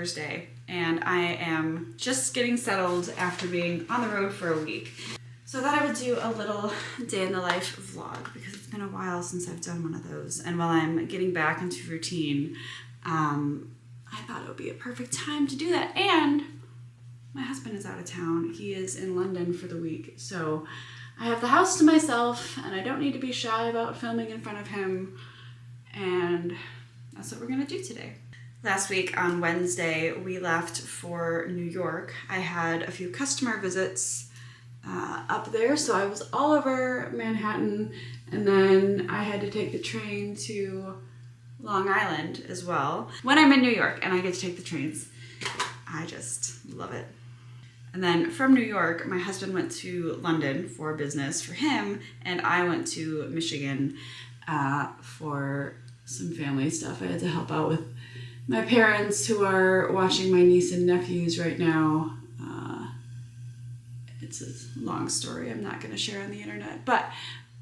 Thursday, and I am just getting settled after being on the road for a week. So I thought I would do a little day in the life vlog because it's been a while since I've done one of those. And while I'm getting back into routine, I thought it would be a perfect time to do that. And my husband is out of town. He is in London for the week. So I have the house to myself and I don't need to be shy about filming in front of him. And that's what we're gonna do today. Last week on Wednesday, we left for New York. I had a few customer visits up there, so I was all over Manhattan, and then I had to take the train to Long Island as well. When I'm in New York and I get to take the trains, I just love it. And then from New York, my husband went to London for business for him, and I went to Michigan for some family stuff. I had to help out with my parents who are watching my niece and nephews right now. It's a long story I'm not going to share on the internet, but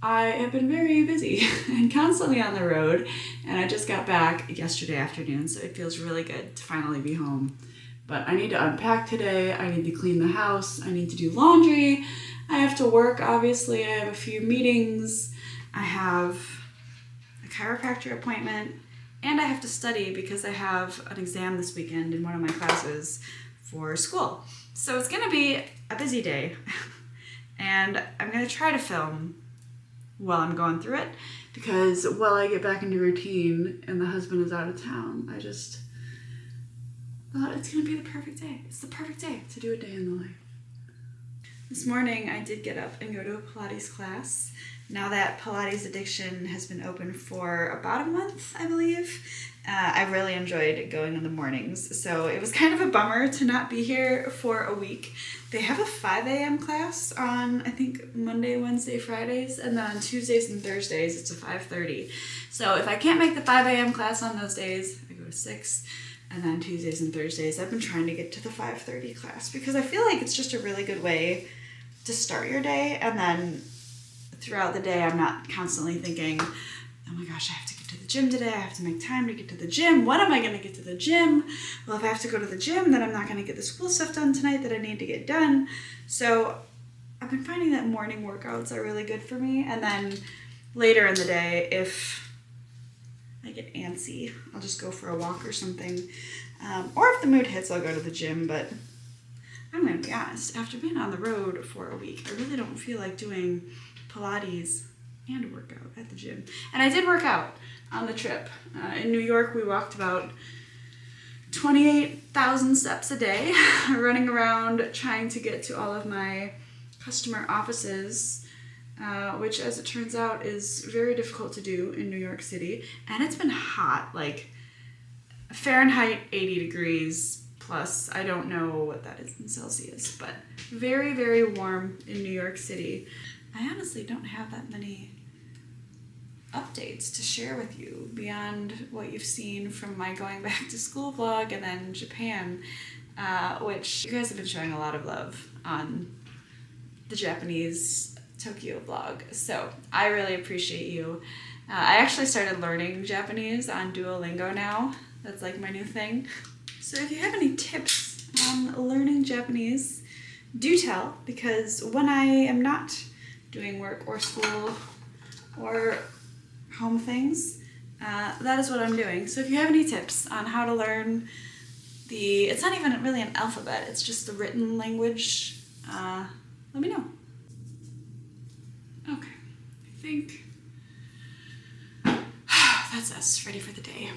I have been very busy and constantly on the road, and I just got back yesterday afternoon, so it feels really good to finally be home. But I need to unpack today, I need to clean the house, I need to do laundry, I have to work, obviously, I have a few meetings, I have a chiropractor appointment, and I have to study because I have an exam this weekend in one of my classes for school. So it's gonna be a busy day, and I'm gonna try to film while I'm going through it, because while I get back into routine and the husband is out of town, I just thought it's gonna be the perfect day. It's the perfect day to do a day in the life. This morning I did get up and go to a Pilates class. Now that Pilates Addiction has been open for about a month, I believe, I really enjoyed going in the mornings. So it was kind of a bummer to not be here for a week. They have a 5 a.m. class on, I think, Monday, Wednesday, Fridays, and then on Tuesdays and Thursdays, it's a 5:30. So if I can't make the 5 a.m. class on those days, I go to 6. And then Tuesdays and Thursdays, I've been trying to get to the 5:30 class because I feel like it's just a really good way to start your day, and then throughout the day, I'm not constantly thinking, oh my gosh, I have to get to the gym today. I have to make time to get to the gym. When am I going to get to the gym? Well, if I have to go to the gym, then I'm not going to get the school stuff done tonight that I need to get done. So I've been finding that morning workouts are really good for me. And then later in the day, if I get antsy, I'll just go for a walk or something. Or if the mood hits, I'll go to the gym. But I'm going to be honest, after being on the road for a week, I really don't feel like doing Pilates and a workout at the gym. And I did work out on the trip. In New York, we walked about 28,000 steps a day, running around trying to get to all of my customer offices, which, as it turns out, is very difficult to do in New York City. And it's been hot, like Fahrenheit 80 degrees plus. I don't know what that is in Celsius, but very, very warm in New York City. I honestly don't have that many updates to share with you beyond what you've seen from my going back to school vlog and then Japan, which you guys have been showing a lot of love on the Japanese Tokyo vlog. So I really appreciate you. I actually started learning Japanese on Duolingo now. That's like my new thing. So if you have any tips on learning Japanese, do tell, because when I am not doing work or school or home things, that is what I'm doing. So if you have any tips on how to learn it's not even really an alphabet, it's just the written language, let me know. Okay, I think that's us, ready for the day.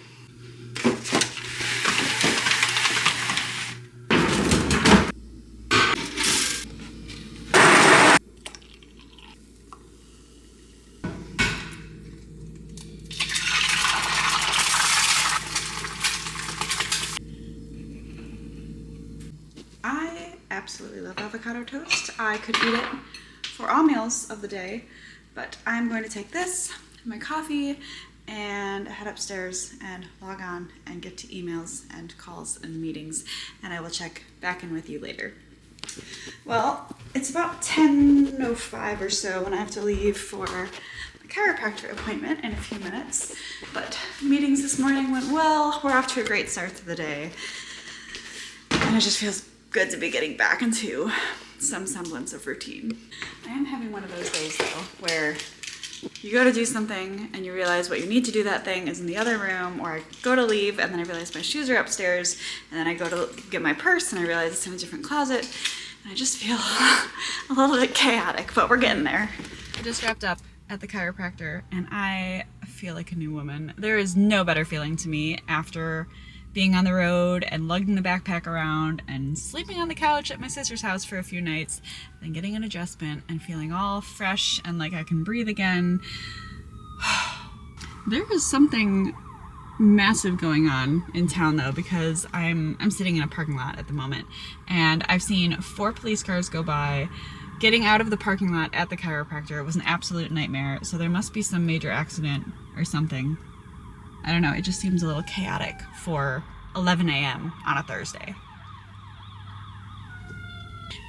Absolutely love avocado toast. I could eat it for all meals of the day, but I'm going to take this, my coffee, and head upstairs and log on and get to emails and calls and meetings, and I will check back in with you later. Well, it's about 10:05 or so when I have to leave for a chiropractor appointment in a few minutes, but meetings this morning went well. We're off to a great start to the day. And it just feels good to be getting back into some semblance of routine. I am having one of those days though, where you go to do something and you realize what you need to do that thing is in the other room, or I go to leave and then I realize my shoes are upstairs, and then I go to get my purse and I realize it's in a different closet, and I just feel a little bit chaotic, but we're getting there. I just wrapped up at the chiropractor and I feel like a new woman. There is no better feeling to me after being on the road and lugging the backpack around and sleeping on the couch at my sister's house for a few nights, then getting an adjustment and feeling all fresh and like I can breathe again. There is something massive going on in town though, because I'm sitting in a parking lot at the moment and I've seen 4 police cars go by. Getting out of the parking lot at the chiropractor was an absolute nightmare, so there must be some major accident or something. I don't know, it just seems a little chaotic for 11 a.m. on a Thursday.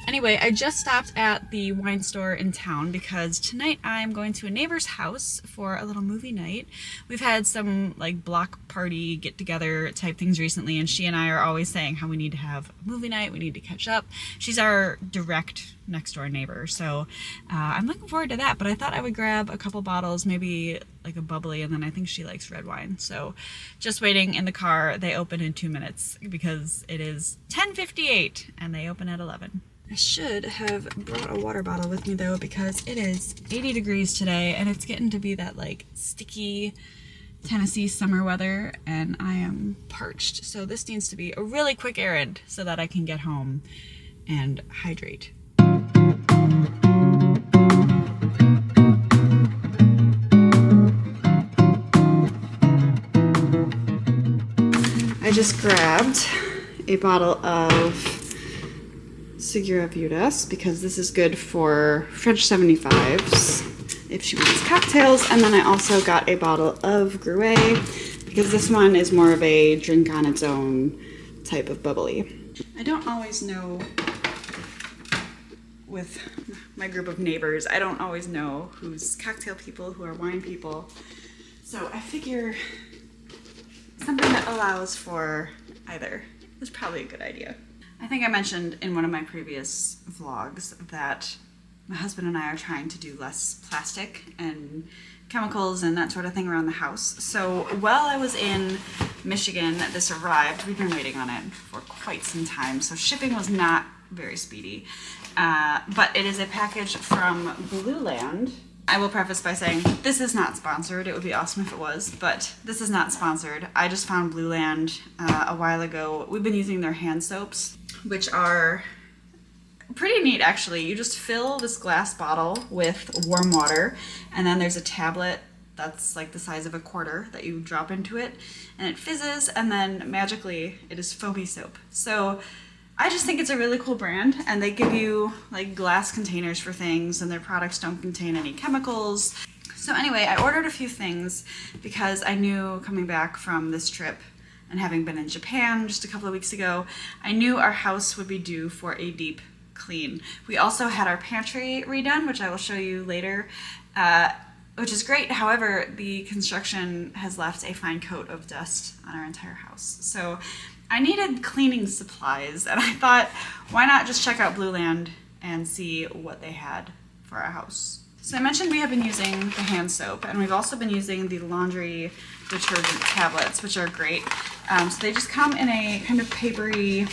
Anyway, I just stopped at the wine store in town because tonight I'm going to a neighbor's house for a little movie night. We've had some like block party get together type things recently, and she and I are always saying how we need to have a movie night, we need to catch up. She's our direct next door neighbor, so I'm looking forward to that, but I thought I would grab a couple bottles, maybe like a bubbly, and then I think she likes red wine. So just waiting in the car. They open in 2 minutes because it is 10:58 and they open at 11. I should have brought a water bottle with me though, because it is 80 degrees today and it's getting to be that like sticky Tennessee summer weather and I am parched. So this needs to be a really quick errand so that I can get home and hydrate. I just grabbed a bottle of Segura Viudas because this is good for French 75s if she wants cocktails, and then I also got a bottle of Gruet because this one is more of a drink on its own type of bubbly. I don't always know with my group of neighbors, I don't always know who's cocktail people, who are wine people, so I figure something that allows for either is probably a good idea. I think I mentioned in one of my previous vlogs that my husband and I are trying to do less plastic and chemicals and that sort of thing around the house. So while I was in Michigan, this arrived. We've been waiting on it for quite some time, so shipping was not very speedy. But it is a package from Blueland. I will preface by saying this is not sponsored. It would be awesome if it was, but this is not sponsored. I just found Blueland a while ago. We've been using their hand soaps, which are pretty neat actually. You just fill this glass bottle with warm water, and then there's a tablet that's like the size of a quarter that you drop into it, and it fizzes, and then magically it is foamy soap. So I just think it's a really cool brand, and they give you like glass containers for things, and their products don't contain any chemicals. So anyway, I ordered a few things because I knew coming back from this trip and having been in Japan just a couple of weeks ago, I knew our house would be due for a deep clean. We also had our pantry redone, which I will show you later, which is great. However, the construction has left a fine coat of dust on our entire house. So I needed cleaning supplies, and I thought, why not just check out Blueland and see what they had for our house. So I mentioned we have been using the hand soap, and we've also been using the laundry detergent tablets, which are great. So they just come in a kind of papery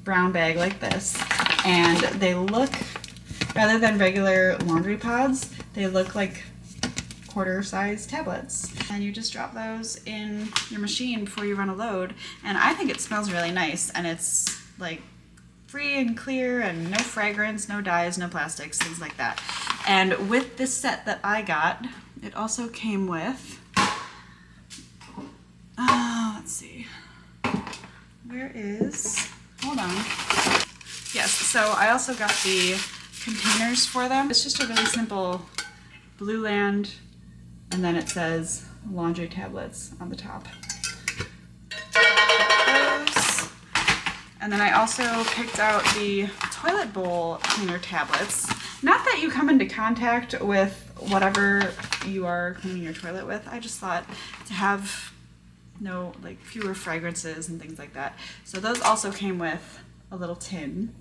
brown bag like this, and they look, rather than regular laundry pods, they look like quarter-size tablets, and you just drop those in your machine before you run a load, and I think it smells really nice, and it's like free and clear and no fragrance, no dyes, no plastics, things like that. And with this set that I got, it also came with, let's see, where is, hold on, yes, so I also got the containers for them. It's just a really simple Blueland, and then it says laundry tablets on the top. Those. And then I also picked out the toilet bowl cleaner tablets. Not that you come into contact with whatever you are cleaning your toilet with. I just thought to have fewer fragrances and things like that. So those also came with a little tin.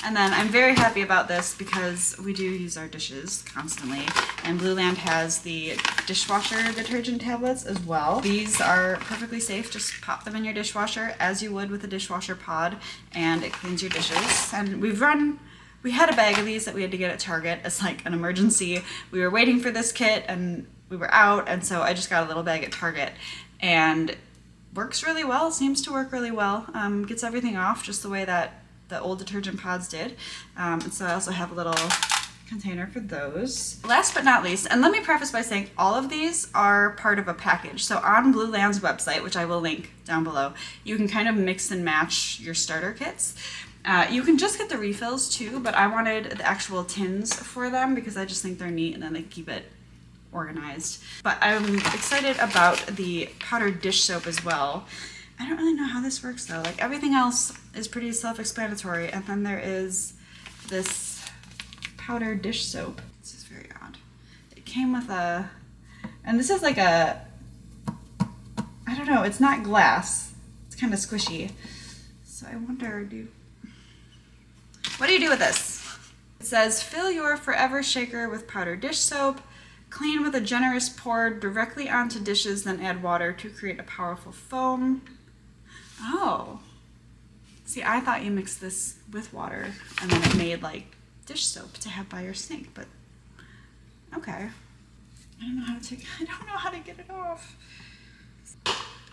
And then I'm very happy about this because we do use our dishes constantly, and Blueland has the dishwasher detergent tablets as well. These are perfectly safe. Just pop them in your dishwasher as you would with a dishwasher pod, and it cleans your dishes. And we had a bag of these that we had to get at Target as like an emergency. We were waiting for this kit and we were out, and so I just got a little bag at Target, and works really well, seems to work really well. Gets everything off just the way that the old detergent pods did. And so I also have a little container for those. Last but not least, and let me preface by saying all of these are part of a package. So on Blueland's website, which I will link down below, you can kind of mix and match your starter kits. You can just get the refills too, but I wanted the actual tins for them because I just think they're neat and then they keep it organized. But I'm excited about the powdered dish soap as well. I don't really know how this works though. Like everything else is pretty self-explanatory, and then there is this powdered dish soap. This is very odd. It came with and this is like I don't know, it's not glass. It's kind of squishy. So I wonder, what do you do with this? It says, fill your forever shaker with powdered dish soap. Clean with a generous pour directly onto dishes, then add water to create a powerful foam. Oh. See, I thought you mixed this with water and then it made like dish soap to have by your sink, but okay. I don't know how to get it off.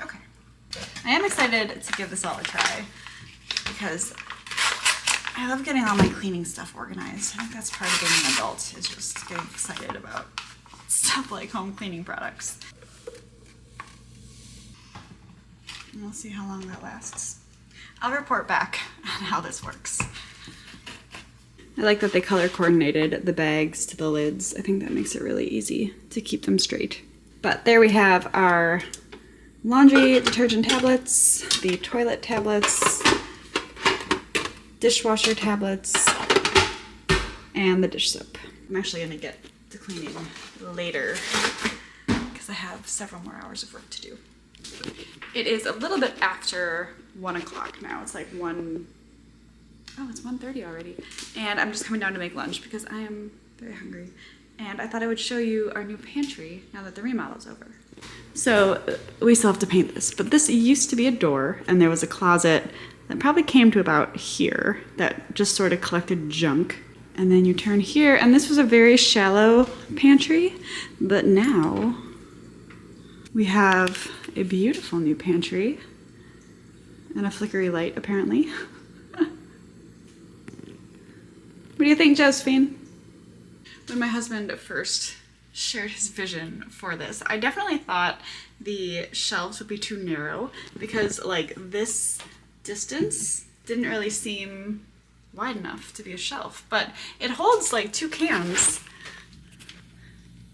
Okay. I am excited to give this all a try because I love getting all my cleaning stuff organized. I think that's part of being an adult, is just getting excited about stuff like home cleaning products. And we'll see how long that lasts. I'll report back on how this works. I like that they color coordinated the bags to the lids. I think that makes it really easy to keep them straight. But there we have our laundry detergent tablets, the toilet tablets, dishwasher tablets, and the dish soap. I'm actually gonna get to cleaning later because I have several more hours of work to do. It is a little bit after 1 o'clock now. It's like it's 1:30 already. And I'm just coming down to make lunch because I am very hungry. And I thought I would show you our new pantry now that the remodel's over. So we still have to paint this, but this used to be a door, and there was a closet that probably came to about here that just sort of collected junk. And then you turn here, and this was a very shallow pantry, but now we have a beautiful new pantry and a flickery light, apparently. What do you think, Josephine? When my husband first shared his vision for this, I definitely thought the shelves would be too narrow because like this distance didn't really seem wide enough to be a shelf, but it holds like 2 cans.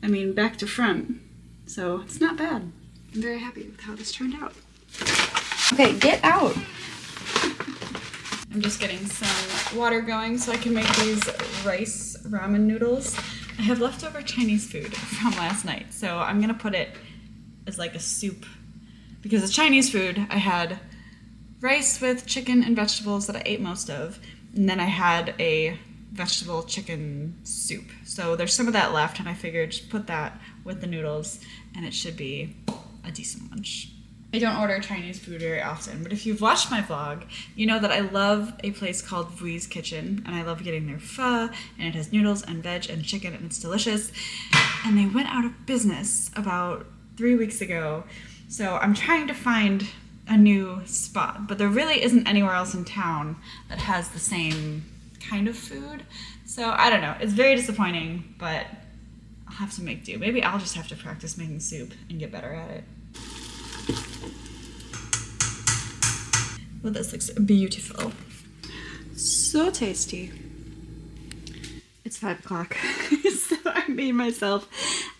I mean, back to front, so it's not bad. I'm very happy with how this turned out. Okay, get out. I'm just getting some water going so I can make these rice ramen noodles. I have leftover Chinese food from last night, so I'm gonna put it as like a soup. Because the Chinese food, I had rice with chicken and vegetables that I ate most of, and then I had a vegetable chicken soup. So there's some of that left, and I figured just put that with the noodles, and it should be a decent lunch. I don't order Chinese food very often, but if you've watched my vlog, you know that I love a place called Vui's Kitchen, and I love getting their pho, and it has noodles and veg and chicken, and it's delicious. And they went out of business about 3 weeks ago, so I'm trying to find a new spot, but there really isn't anywhere else in town that has the same kind of food. So I don't know, it's very disappointing, but I'll have to make do. Maybe I'll just have to practice making soup and get better at it. Well, this looks beautiful. So tasty. It's 5 o'clock, so I made myself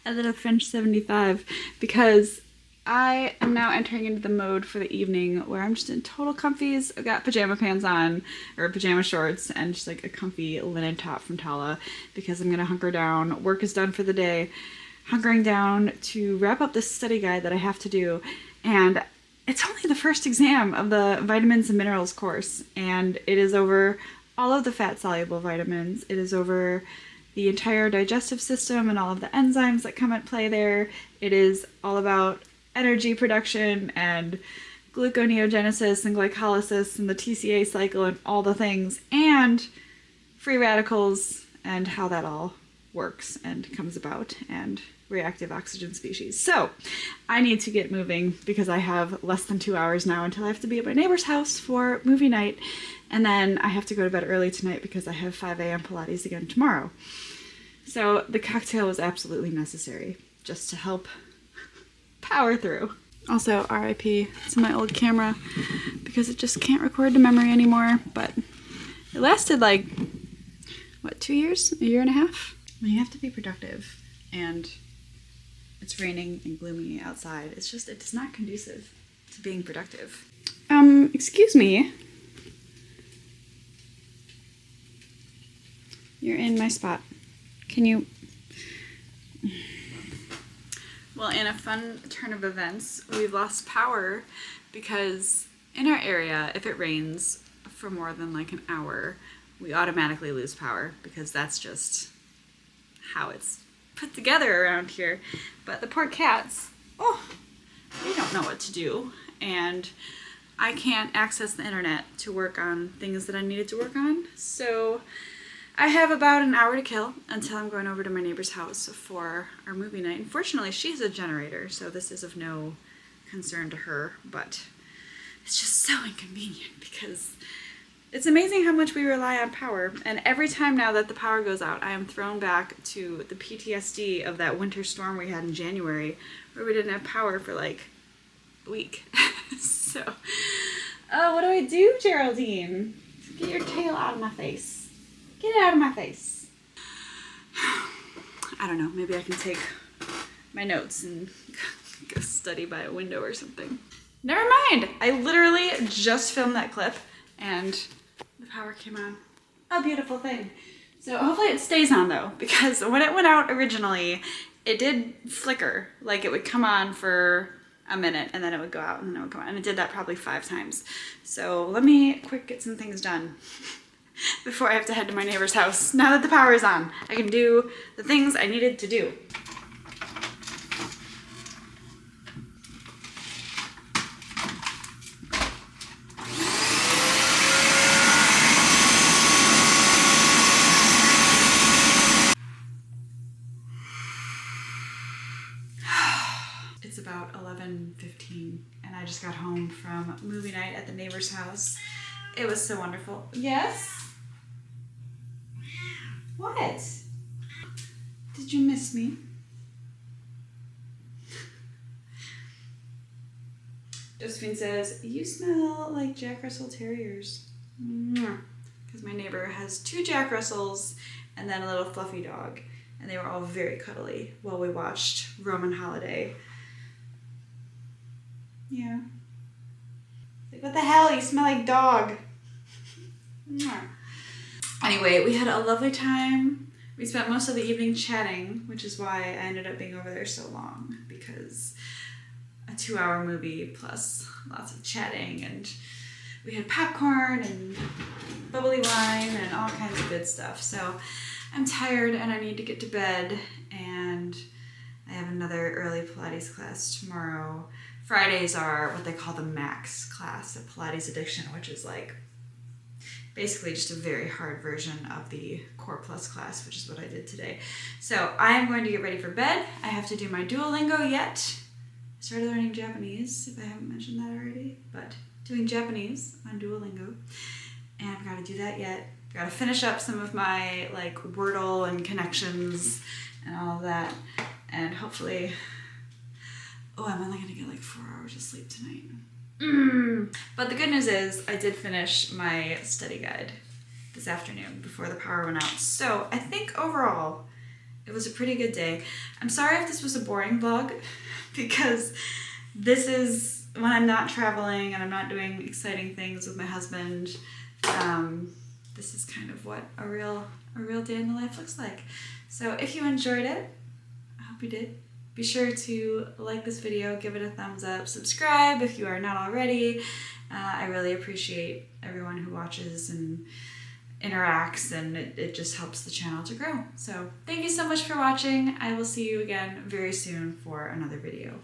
a little French 75 because I am now entering into the mode for the evening where I'm just in total comfies. I've got pajama pants on, or pajama shorts, and just like a comfy linen top from Tala because I'm gonna hunker down. Work is done for the day. Hunkering down to wrap up this study guide that I have to do. And it's only the first exam of the vitamins and minerals course, and it is over all of the fat-soluble vitamins. It is over the entire digestive system and all of the enzymes that come at play there. It is all about energy production and gluconeogenesis and glycolysis and the TCA cycle and all the things, and free radicals and how that all works and comes about, and reactive oxygen species. So I need to get moving because I have less than 2 hours now until I have to be at my neighbor's house for movie night, and then I have to go to bed early tonight because I have 5 a.m. Pilates again tomorrow. So the cocktail was absolutely necessary just to help power through. Also, RIP to my old camera because it just can't record to memory anymore, but it lasted like, what, 2 years? A year and a half? When you have to be productive and it's raining and gloomy outside, it's not conducive to being productive. Excuse me. You're in my spot. Can you... Well, in a fun turn of events, we've lost power because in our area, if it rains for more than like an hour, we automatically lose power because that's just how it's put together around here. But the poor cats, they don't know what to do. And I can't access the internet to work on things that I needed to work on. So I have about an hour to kill until I'm going over to my neighbor's house for our movie night. Unfortunately, she has a generator, so this is of no concern to her, but it's just so inconvenient because it's amazing how much we rely on power. And every time now that the power goes out, I am thrown back to the PTSD of that winter storm we had in January where we didn't have power for like a week. So, what do I do, Geraldine? Get your tail out of my face. Get it out of my face. I don't know, maybe I can take my notes and go study by a window or something. Never mind! I literally just filmed that clip and the power came on. A beautiful thing. So hopefully it stays on though, because when it went out originally, it did flicker. Like it would come on for a minute and then it would go out and then it would come on. And it did that probably 5 times. So let me quick get some things done before I have to head to my neighbor's house. Now that the power is on, I can do the things I needed to do. It's about 11:15 and I just got home from movie night at the neighbor's house. It was so wonderful. Yes? What? Did you miss me? Josephine says, you smell like Jack Russell Terriers. Because my neighbor has 2 Jack Russells and then a little fluffy dog. And they were all very cuddly while we watched Roman Holiday. Yeah. Like, what the hell? You smell like dog. Anyway, we had a lovely time. We spent most of the evening chatting, which is why I ended up being over there so long, because a 2-hour movie plus lots of chatting, and we had popcorn and bubbly wine and all kinds of good stuff. So I'm tired and I need to get to bed, and I have another early Pilates class tomorrow. Fridays are what they call the max class of Pilates Addiction, which is like basically just a very hard version of the Core Plus class, which is what I did today. So I am going to get ready for bed. I have to do my Duolingo yet. I started learning Japanese, if I haven't mentioned that already, but doing Japanese on Duolingo. And I've got to do that yet. I've got to finish up some of my like Wordle and connections and all of that. And hopefully, I'm only gonna get like 4 hours of sleep tonight. But the good news is I did finish my study guide this afternoon before the power went out. So I think overall it was a pretty good day. I'm sorry if this was a boring vlog because this is when I'm not traveling and I'm not doing exciting things with my husband. This is kind of what a real day in the life looks like. So if you enjoyed it, I hope you did. Be sure to like this video, give it a thumbs up, subscribe if you are not already. I really appreciate everyone who watches and interacts, and it just helps the channel to grow. So thank you so much for watching. I will see you again very soon for another video.